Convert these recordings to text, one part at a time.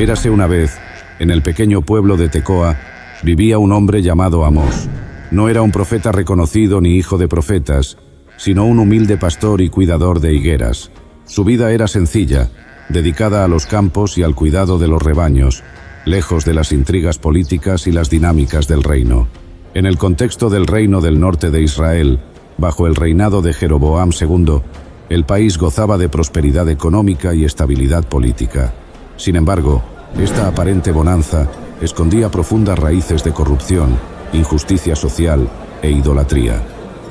Érase una vez, en el pequeño pueblo de Tecoa, vivía un hombre llamado Amós. No era un profeta reconocido ni hijo de profetas, sino un humilde pastor y cuidador de higueras. Su vida era sencilla, dedicada a los campos y al cuidado de los rebaños, lejos de las intrigas políticas y las dinámicas del reino. En el contexto del reino del norte de Israel, bajo el reinado de Jeroboam II, el país gozaba de prosperidad económica y estabilidad política. Sin embargo, esta aparente bonanza escondía profundas raíces de corrupción, injusticia social e idolatría.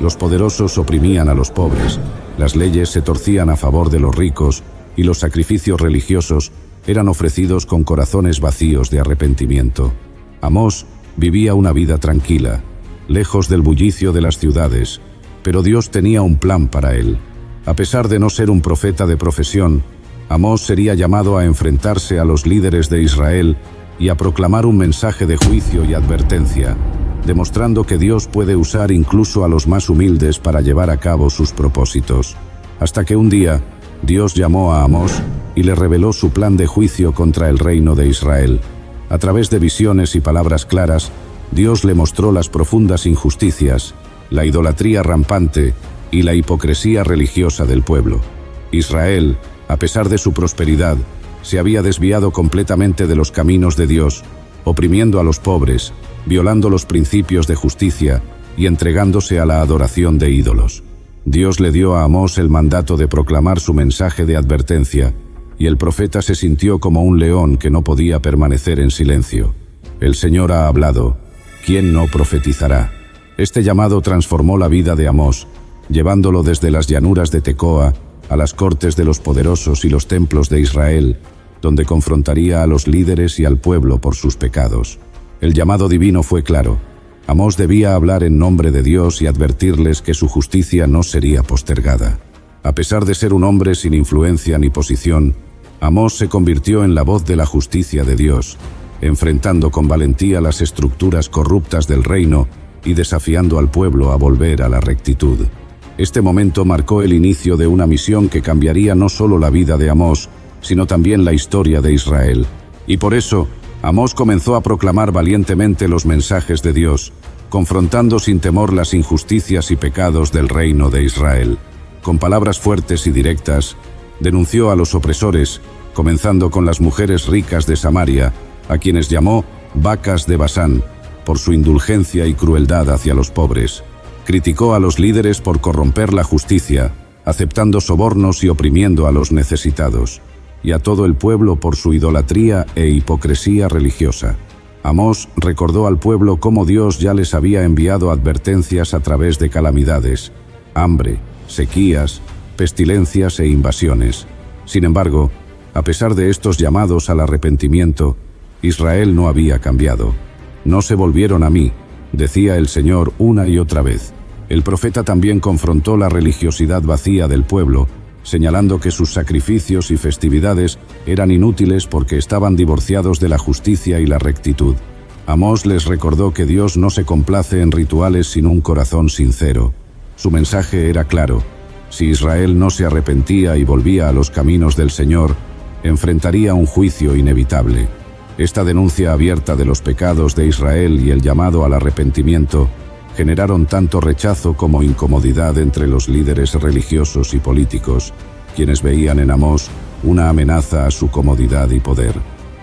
Los poderosos oprimían a los pobres, las leyes se torcían a favor de los ricos y los sacrificios religiosos eran ofrecidos con corazones vacíos de arrepentimiento. Amós vivía una vida tranquila, lejos del bullicio de las ciudades, pero Dios tenía un plan para él. A pesar de no ser un profeta de profesión, Amós sería llamado a enfrentarse a los líderes de Israel y a proclamar un mensaje de juicio y advertencia, demostrando que Dios puede usar incluso a los más humildes para llevar a cabo sus propósitos. Hasta que un día, Dios llamó a Amós y le reveló su plan de juicio contra el reino de Israel. A través de visiones y palabras claras, Dios le mostró las profundas injusticias, la idolatría rampante y la hipocresía religiosa del pueblo. Israel, a pesar de su prosperidad, se había desviado completamente de los caminos de Dios, oprimiendo a los pobres, violando los principios de justicia y entregándose a la adoración de ídolos. Dios le dio a Amós el mandato de proclamar su mensaje de advertencia, y el profeta se sintió como un león que no podía permanecer en silencio. El Señor ha hablado, ¿quién no profetizará? Este llamado transformó la vida de Amós, llevándolo desde las llanuras de Tecoa a las cortes de los poderosos y los templos de Israel, donde confrontaría a los líderes y al pueblo por sus pecados. El llamado divino fue claro. Amós debía hablar en nombre de Dios y advertirles que su justicia no sería postergada. A pesar de ser un hombre sin influencia ni posición, Amós se convirtió en la voz de la justicia de Dios, enfrentando con valentía las estructuras corruptas del reino y desafiando al pueblo a volver a la rectitud. Este momento marcó el inicio de una misión que cambiaría no solo la vida de Amós, sino también la historia de Israel. Y por eso, Amós comenzó a proclamar valientemente los mensajes de Dios, confrontando sin temor las injusticias y pecados del reino de Israel. Con palabras fuertes y directas, denunció a los opresores, comenzando con las mujeres ricas de Samaria, a quienes llamó vacas de Basán, por su indulgencia y crueldad hacia los pobres. Criticó a los líderes por corromper la justicia, aceptando sobornos y oprimiendo a los necesitados, y a todo el pueblo por su idolatría e hipocresía religiosa. Amós recordó al pueblo cómo Dios ya les había enviado advertencias a través de calamidades, hambre, sequías, pestilencias e invasiones. Sin embargo, a pesar de estos llamados al arrepentimiento, Israel no había cambiado. No se volvieron a mí, decía el Señor una y otra vez. El profeta también confrontó la religiosidad vacía del pueblo, señalando que sus sacrificios y festividades eran inútiles porque estaban divorciados de la justicia y la rectitud. Amós les recordó que Dios no se complace en rituales sin un corazón sincero. Su mensaje era claro: si Israel no se arrepentía y volvía a los caminos del Señor, enfrentaría un juicio inevitable. Esta denuncia abierta de los pecados de Israel y el llamado al arrepentimiento generaron tanto rechazo como incomodidad entre los líderes religiosos y políticos, quienes veían en Amós una amenaza a su comodidad y poder.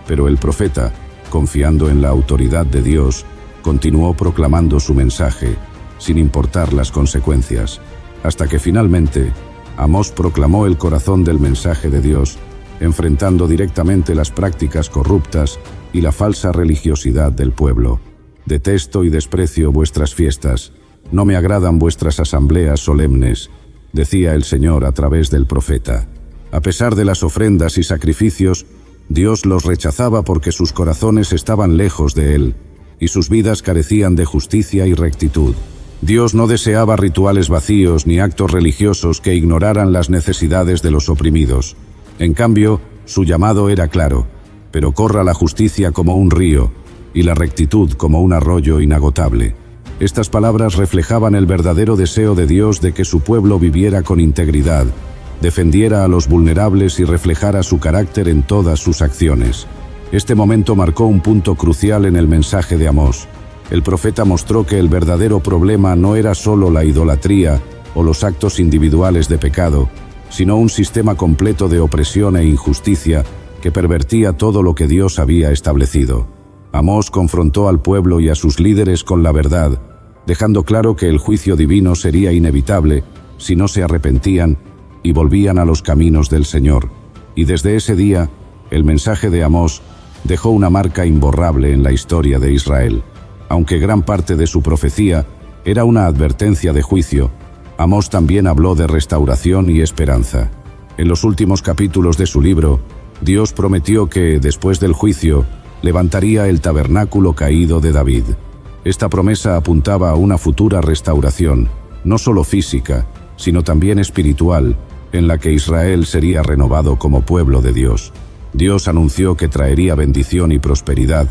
Pero el profeta, confiando en la autoridad de Dios, continuó proclamando su mensaje, sin importar las consecuencias, hasta que finalmente Amós proclamó el corazón del mensaje de Dios, enfrentando directamente las prácticas corruptas y la falsa religiosidad del pueblo. Detesto y desprecio vuestras fiestas, no me agradan vuestras asambleas solemnes, decía el Señor a través del profeta. A pesar de las ofrendas y sacrificios, Dios los rechazaba porque sus corazones estaban lejos de Él, y sus vidas carecían de justicia y rectitud. Dios no deseaba rituales vacíos ni actos religiosos que ignoraran las necesidades de los oprimidos. En cambio, su llamado era claro: pero corra la justicia como un río, y la rectitud como un arroyo inagotable. Estas palabras reflejaban el verdadero deseo de Dios de que su pueblo viviera con integridad, defendiera a los vulnerables y reflejara su carácter en todas sus acciones. Este momento marcó un punto crucial en el mensaje de Amós. El profeta mostró que el verdadero problema no era solo la idolatría o los actos individuales de pecado, sino un sistema completo de opresión e injusticia que pervertía todo lo que Dios había establecido. Amós confrontó al pueblo y a sus líderes con la verdad, dejando claro que el juicio divino sería inevitable si no se arrepentían y volvían a los caminos del Señor. Y desde ese día, el mensaje de Amós dejó una marca imborrable en la historia de Israel. Aunque gran parte de su profecía era una advertencia de juicio, Amós también habló de restauración y esperanza. En los últimos capítulos de su libro, Dios prometió que, después del juicio, levantaría el tabernáculo caído de David. Esta promesa apuntaba a una futura restauración, no solo física, sino también espiritual, en la que Israel sería renovado como pueblo de Dios. Dios anunció que traería bendición y prosperidad,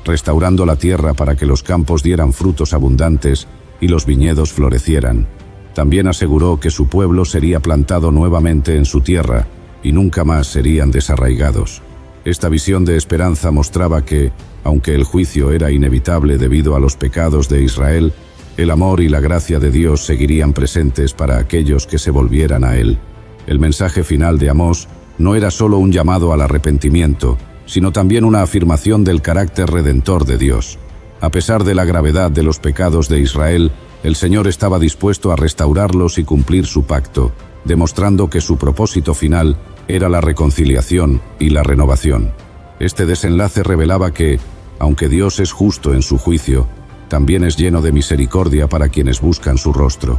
restaurando la tierra para que los campos dieran frutos abundantes y los viñedos florecieran. También aseguró que su pueblo sería plantado nuevamente en su tierra y nunca más serían desarraigados. Esta visión de esperanza mostraba que, aunque el juicio era inevitable debido a los pecados de Israel, el amor y la gracia de Dios seguirían presentes para aquellos que se volvieran a Él. El mensaje final de Amós no era solo un llamado al arrepentimiento, sino también una afirmación del carácter redentor de Dios. A pesar de la gravedad de los pecados de Israel, el Señor estaba dispuesto a restaurarlos y cumplir su pacto, demostrando que su propósito final era la reconciliación y la renovación. Este desenlace revelaba que, aunque Dios es justo en su juicio, también es lleno de misericordia para quienes buscan su rostro.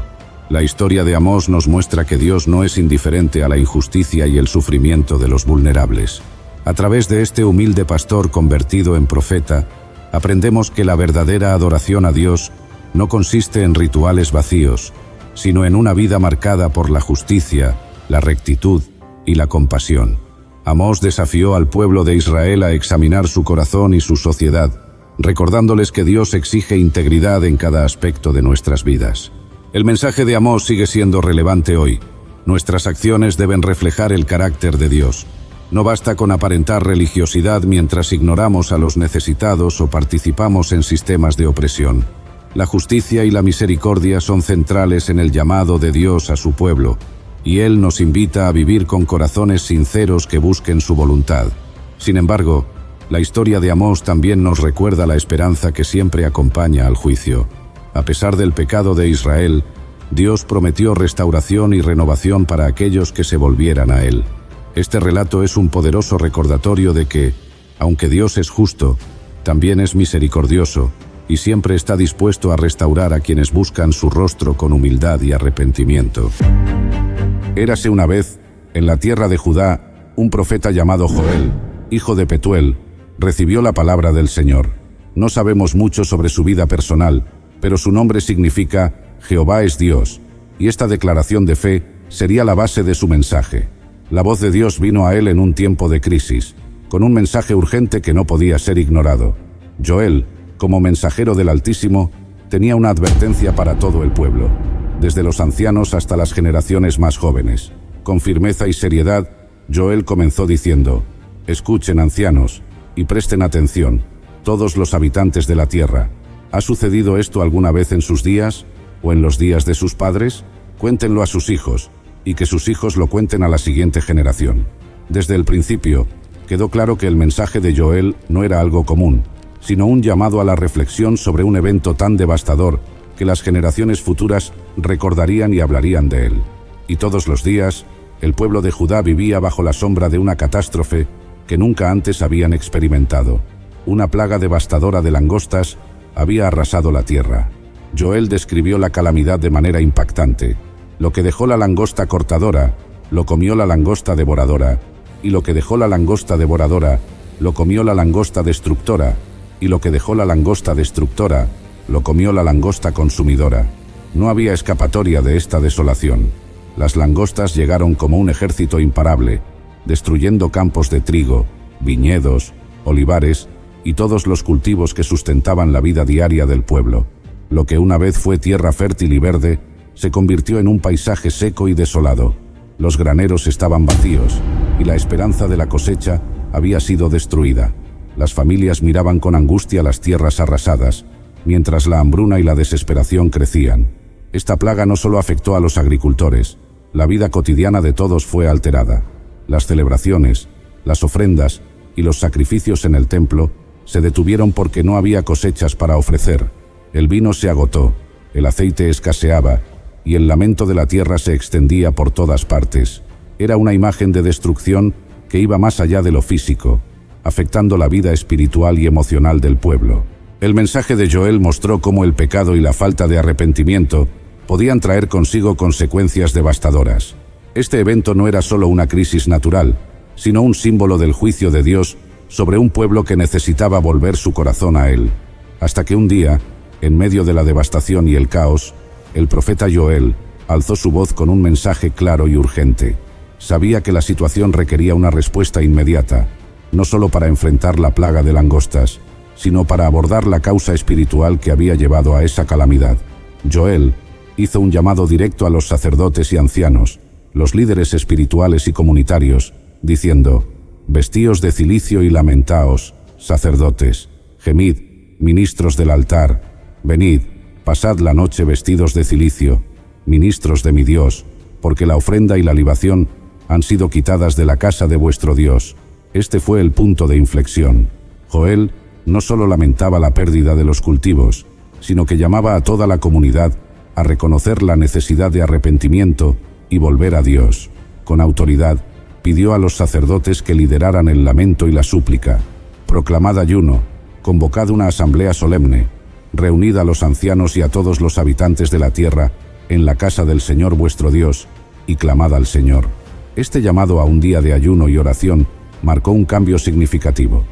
La historia de Amós nos muestra que Dios no es indiferente a la injusticia y el sufrimiento de los vulnerables. A través de este humilde pastor convertido en profeta, aprendemos que la verdadera adoración a Dios no consiste en rituales vacíos, sino en una vida marcada por la justicia, la rectitud y la compasión. Amós desafió al pueblo de Israel a examinar su corazón y su sociedad, recordándoles que Dios exige integridad en cada aspecto de nuestras vidas. El mensaje de Amós sigue siendo relevante hoy. Nuestras acciones deben reflejar el carácter de Dios. No basta con aparentar religiosidad mientras ignoramos a los necesitados o participamos en sistemas de opresión. La justicia y la misericordia son centrales en el llamado de Dios a su pueblo, y Él nos invita a vivir con corazones sinceros que busquen su voluntad. Sin embargo, la historia de Amós también nos recuerda la esperanza que siempre acompaña al juicio. A pesar del pecado de Israel, Dios prometió restauración y renovación para aquellos que se volvieran a Él. Este relato es un poderoso recordatorio de que, aunque Dios es justo, también es misericordioso y siempre está dispuesto a restaurar a quienes buscan su rostro con humildad y arrepentimiento. Érase una vez, en la tierra de Judá, un profeta llamado Joel, hijo de Petuel, recibió la palabra del Señor. No sabemos mucho sobre su vida personal, pero su nombre significa Jehová es Dios, y esta declaración de fe sería la base de su mensaje. La voz de Dios vino a él en un tiempo de crisis, con un mensaje urgente que no podía ser ignorado. Joel, como mensajero del Altísimo, tenía una advertencia para todo el pueblo, desde los ancianos hasta las generaciones más jóvenes. Con firmeza y seriedad, Joel comenzó diciendo: «Escuchen, ancianos, y presten atención, todos los habitantes de la tierra. ¿Ha sucedido esto alguna vez en sus días o en los días de sus padres? Cuéntenlo a sus hijos, y que sus hijos lo cuenten a la siguiente generación». Desde el principio, quedó claro que el mensaje de Joel no era algo común, sino un llamado a la reflexión sobre un evento tan devastador que las generaciones futuras recordarían y hablarían de él. Y todos los días, el pueblo de Judá vivía bajo la sombra de una catástrofe que nunca antes habían experimentado. Una plaga devastadora de langostas había arrasado la tierra. Joel describió la calamidad de manera impactante. Lo que dejó la langosta cortadora, lo comió la langosta devoradora, y lo que dejó la langosta devoradora, lo comió la langosta destructora, y lo que dejó la langosta destructora, lo comió la langosta consumidora. No había escapatoria de esta desolación. Las langostas llegaron como un ejército imparable, destruyendo campos de trigo, viñedos, olivares y todos los cultivos que sustentaban la vida diaria del pueblo. Lo que una vez fue tierra fértil y verde, se convirtió en un paisaje seco y desolado. Los graneros estaban vacíos, y la esperanza de la cosecha había sido destruida. Las familias miraban con angustia las tierras arrasadas, mientras la hambruna y la desesperación crecían. Esta plaga no solo afectó a los agricultores, la vida cotidiana de todos fue alterada. Las celebraciones, las ofrendas y los sacrificios en el templo se detuvieron porque no había cosechas para ofrecer. El vino se agotó, el aceite escaseaba y el lamento de la tierra se extendía por todas partes. Era una imagen de destrucción que iba más allá de lo físico, afectando la vida espiritual y emocional del pueblo. El mensaje de Joel mostró cómo el pecado y la falta de arrepentimiento podían traer consigo consecuencias devastadoras. Este evento no era solo una crisis natural, sino un símbolo del juicio de Dios sobre un pueblo que necesitaba volver su corazón a Él. Hasta que un día, en medio de la devastación y el caos, el profeta Joel alzó su voz con un mensaje claro y urgente. Sabía que la situación requería una respuesta inmediata, no solo para enfrentar la plaga de langostas, sino para abordar la causa espiritual que había llevado a esa calamidad. Joel hizo un llamado directo a los sacerdotes y ancianos, los líderes espirituales y comunitarios, diciendo: «Vestíos de cilicio y lamentaos, sacerdotes, gemid, ministros del altar, venid, pasad la noche vestidos de cilicio, ministros de mi Dios, porque la ofrenda y la libación han sido quitadas de la casa de vuestro Dios». Este fue el punto de inflexión. Joel no solo lamentaba la pérdida de los cultivos, sino que llamaba a toda la comunidad a reconocer la necesidad de arrepentimiento y volver a Dios. Con autoridad, pidió a los sacerdotes que lideraran el lamento y la súplica. Proclamad ayuno, convocad una asamblea solemne, reunid a los ancianos y a todos los habitantes de la tierra en la casa del Señor vuestro Dios, y clamad al Señor. Este llamado a un día de ayuno y oración marcó un cambio significativo.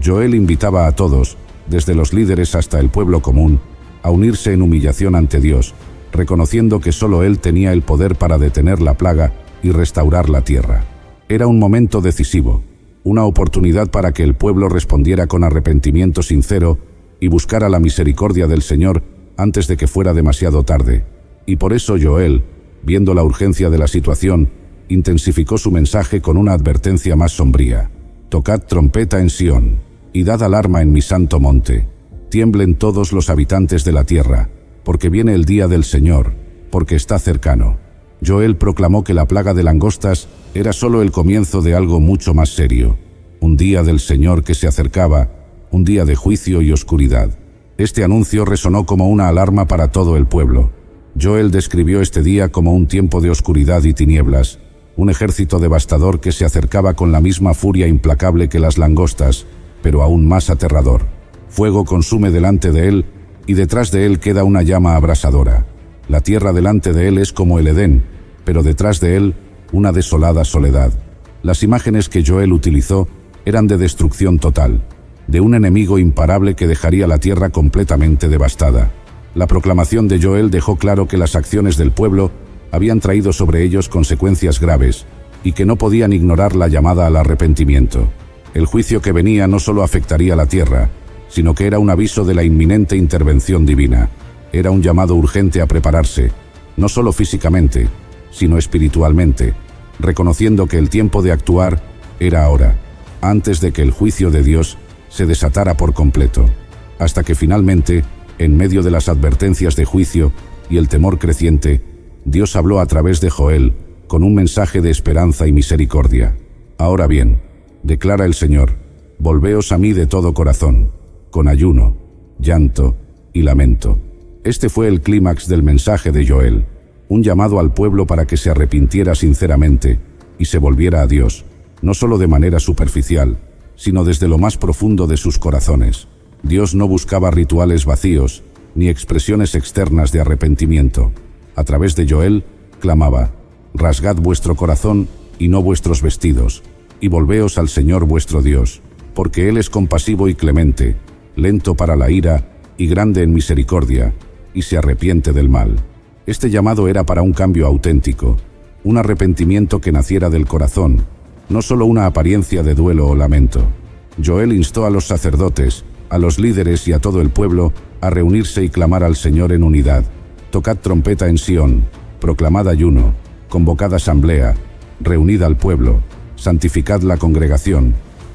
Joel invitaba a todos, desde los líderes hasta el pueblo común, a unirse en humillación ante Dios, reconociendo que solo Él tenía el poder para detener la plaga y restaurar la tierra. Era un momento decisivo, una oportunidad para que el pueblo respondiera con arrepentimiento sincero y buscara la misericordia del Señor antes de que fuera demasiado tarde. Y por eso Joel, viendo la urgencia de la situación, intensificó su mensaje con una advertencia más sombría. «Tocad trompeta en Sión, y dad alarma en mi santo monte. Tiemblen todos los habitantes de la tierra, porque viene el día del Señor, porque está cercano». Joel proclamó que la plaga de langostas era solo el comienzo de algo mucho más serio. Un día del Señor que se acercaba, un día de juicio y oscuridad. Este anuncio resonó como una alarma para todo el pueblo. Joel describió este día como un tiempo de oscuridad y tinieblas, un ejército devastador que se acercaba con la misma furia implacable que las langostas, pero aún más aterrador. Fuego consume delante de él, y detrás de él queda una llama abrasadora. La tierra delante de él es como el Edén, pero detrás de él, una desolada soledad. Las imágenes que Joel utilizó eran de destrucción total, de un enemigo imparable que dejaría la tierra completamente devastada. La proclamación de Joel dejó claro que las acciones del pueblo habían traído sobre ellos consecuencias graves, y que no podían ignorar la llamada al arrepentimiento. El juicio que venía no solo afectaría la tierra, sino que era un aviso de la inminente intervención divina. Era un llamado urgente a prepararse, no solo físicamente, sino espiritualmente, reconociendo que el tiempo de actuar era ahora, antes de que el juicio de Dios se desatara por completo, hasta que finalmente, en medio de las advertencias de juicio y el temor creciente, Dios habló a través de Joel con un mensaje de esperanza y misericordia. «Ahora bien, declara el Señor, volveos a mí de todo corazón, con ayuno, llanto y lamento». Este fue el clímax del mensaje de Joel, un llamado al pueblo para que se arrepintiera sinceramente y se volviera a Dios, no solo de manera superficial, sino desde lo más profundo de sus corazones. Dios no buscaba rituales vacíos, ni expresiones externas de arrepentimiento. A través de Joel, clamaba: «Rasgad vuestro corazón y no vuestros vestidos, y volveos al Señor vuestro Dios, porque Él es compasivo y clemente, lento para la ira y grande en misericordia, y se arrepiente del mal». Este llamado era para un cambio auténtico, un arrepentimiento que naciera del corazón, no solo una apariencia de duelo o lamento. Joel instó a los sacerdotes, a los líderes y a todo el pueblo a reunirse y clamar al Señor en unidad. «Tocad trompeta en Sión, proclamad ayuno, convocad asamblea, reunid al pueblo, santificad la congregación,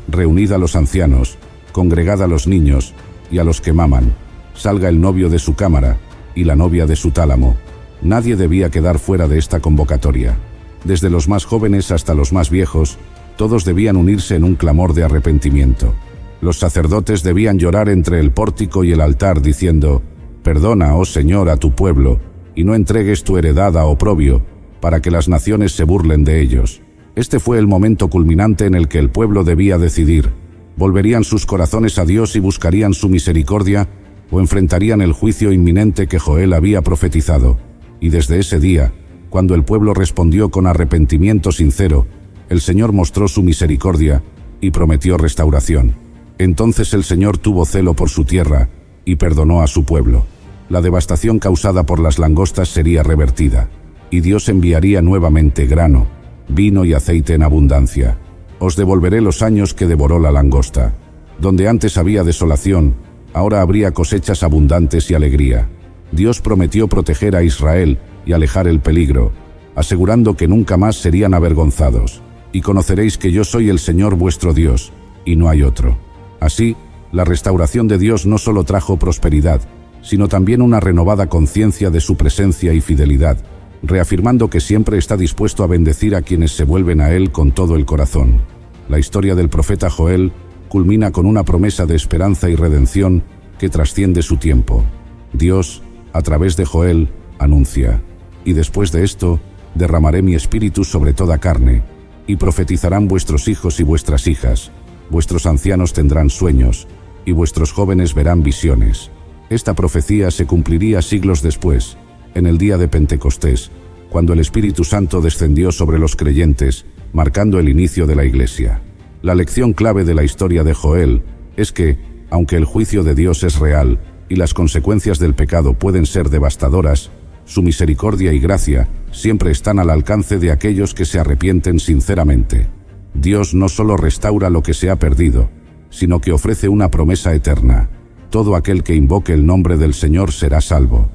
reunid a los ancianos, congregad a los niños y a los que maman, salga el novio de su cámara y la novia de su tálamo. Nadie debía quedar fuera de esta convocatoria. Desde los más jóvenes hasta los más viejos, todos debían unirse en un clamor de arrepentimiento. Los sacerdotes debían llorar entre el pórtico y el altar diciendo: «Perdona, oh Señor, a tu pueblo, y no entregues tu heredad a oprobio, para que las naciones se burlen de ellos». Este fue el momento culminante en el que el pueblo debía decidir: ¿volverían sus corazones a Dios y buscarían su misericordia, o enfrentarían el juicio inminente que Joel había profetizado? Y desde ese día, cuando el pueblo respondió con arrepentimiento sincero, el Señor mostró su misericordia y prometió restauración. Entonces el Señor tuvo celo por su tierra y perdonó a su pueblo. La devastación causada por las langostas sería revertida, y Dios enviaría nuevamente grano, vino y aceite en abundancia. Os devolveré los años que devoró la langosta. Donde antes había desolación, ahora habría cosechas abundantes y alegría. Dios prometió proteger a Israel y alejar el peligro, asegurando que nunca más serían avergonzados. Y conoceréis que yo soy el Señor vuestro Dios, y no hay otro. Así, la restauración de Dios no solo trajo prosperidad, sino también una renovada conciencia de su presencia y fidelidad, reafirmando que siempre está dispuesto a bendecir a quienes se vuelven a Él con todo el corazón. La historia del profeta Joel culmina con una promesa de esperanza y redención que trasciende su tiempo. Dios, a través de Joel, anuncia: «Y después de esto, derramaré mi espíritu sobre toda carne, y profetizarán vuestros hijos y vuestras hijas, vuestros ancianos tendrán sueños, y vuestros jóvenes verán visiones». Esta profecía se cumpliría siglos después, en el día de Pentecostés, cuando el Espíritu Santo descendió sobre los creyentes, marcando el inicio de la Iglesia. La lección clave de la historia de Joel es que, aunque el juicio de Dios es real y las consecuencias del pecado pueden ser devastadoras, su misericordia y gracia siempre están al alcance de aquellos que se arrepienten sinceramente. Dios no solo restaura lo que se ha perdido, sino que ofrece una promesa eterna: todo aquel que invoque el nombre del Señor será salvo.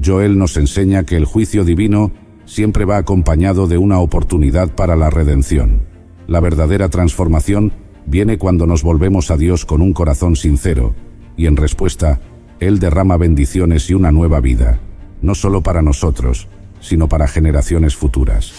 Joel nos enseña que el juicio divino siempre va acompañado de una oportunidad para la redención. La verdadera transformación viene cuando nos volvemos a Dios con un corazón sincero, y en respuesta, Él derrama bendiciones y una nueva vida, no solo para nosotros, sino para generaciones futuras.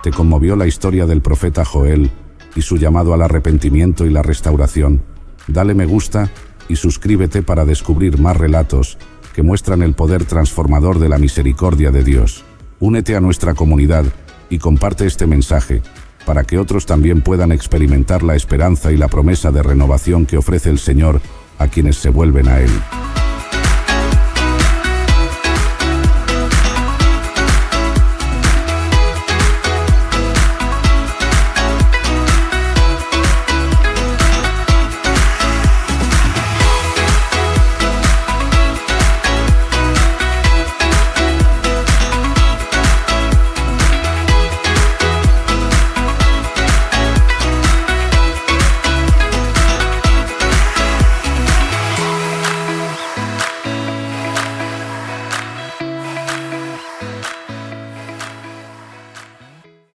¿Te conmovió la historia del profeta Joel y su llamado al arrepentimiento y la restauración? Dale me gusta y suscríbete para descubrir más relatos que muestran el poder transformador de la misericordia de Dios. Únete a nuestra comunidad y comparte este mensaje para que otros también puedan experimentar la esperanza y la promesa de renovación que ofrece el Señor a quienes se vuelven a Él.